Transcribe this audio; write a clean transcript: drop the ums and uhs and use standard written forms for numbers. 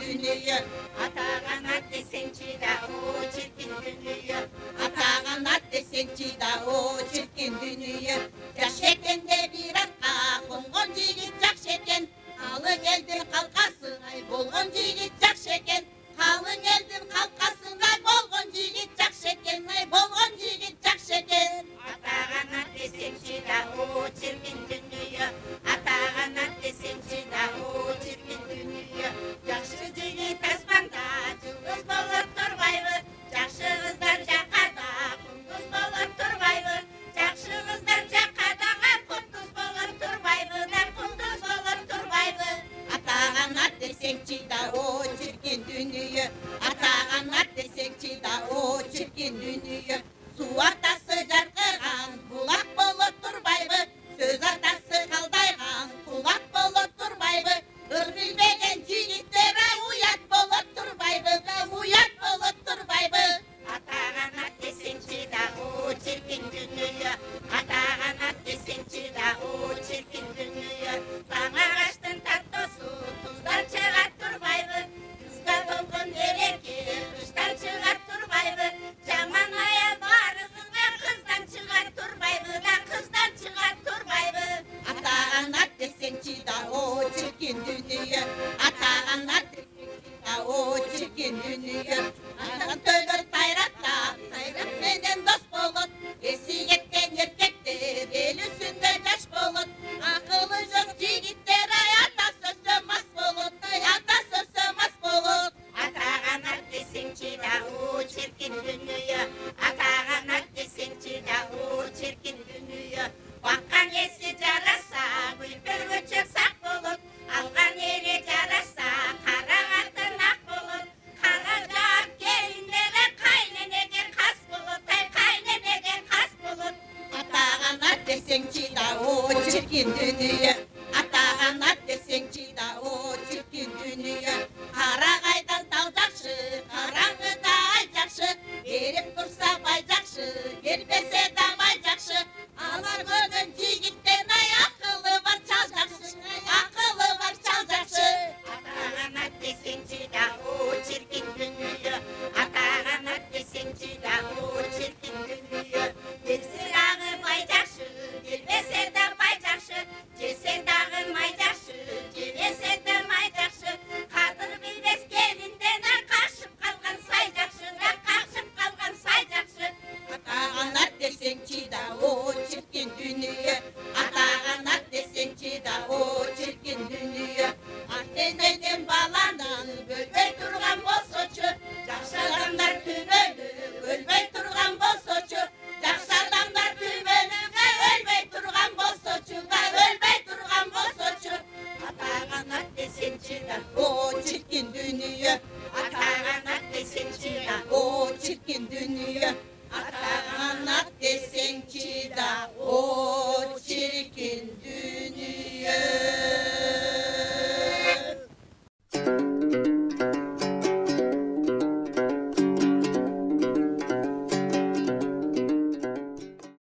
dünya. Атаған ат десең чида, о чиркин дүние. Атаған ат десең чида, о çirkin dünya. Жакшы экен де бир атка конгон жигит жакшы экен. Калың элдин калкасынай болгон жигит жакшы экен. Калың элдин калкасынай болгон жигит жакшы экен. Ай болгон жигит жакшы экен. Атаған ат десең чида, о чиркин дүние. Атаған ат десең чида, о чиркин дүние. Жакшы жигит аспанда жұлдыз болуп турбайбы? Жакшы кыздар жакада кундуз болуп турбайбы? Жакшы кыздар жакадага кундуз болуп турбайбы? Да кундуз болуп турбайбы? Атаған ат десең чида, о çirkin dünya. Атаған ат десең чида, о çirkin dünya. Су атасы жарқырған булак болуп турбайбы? Сөз атасы калдайган кулак болуп турбайбы? Ыр билбеген жигиттер уят болуп турбайбы? Уят болуп турбайбы? Атаған ат десең чида, о чиркин дүние. Атаған ат десең чида, о чиркин дүние. Таң ағаштын таттосу туздан чыгат турбайбы? Кызга толгон эреке кыштан чыгат турбайбы? Жаман аял барысыңа кыздан чыгат турбайбы? Да кыздан чыгат турбайбы? Атаған ат десең чида, о çirkin dünya. Атаған ат десең чида, о çirkin dünya. Атан төлөр тайратта, тайрат менен дос болот. Эси кеткен эркектер эл үстүндө жаш болот. Акылы жок жигиттер ата сөзсө мас болот. Ата сөзсө мас болот. Атаған ат десең чида, о чиркин дүние. Атаған ат десең чида, о чиркин дүние. Баккан эси жараса, гүлпөр көчөк сак болот. Алган эре жараса, карагатын ак болот. Кага жаап келиндеге кайненеге кас болот. Ай кайненеге кас болот. Атаған ат десең чида, о çirkin dünya.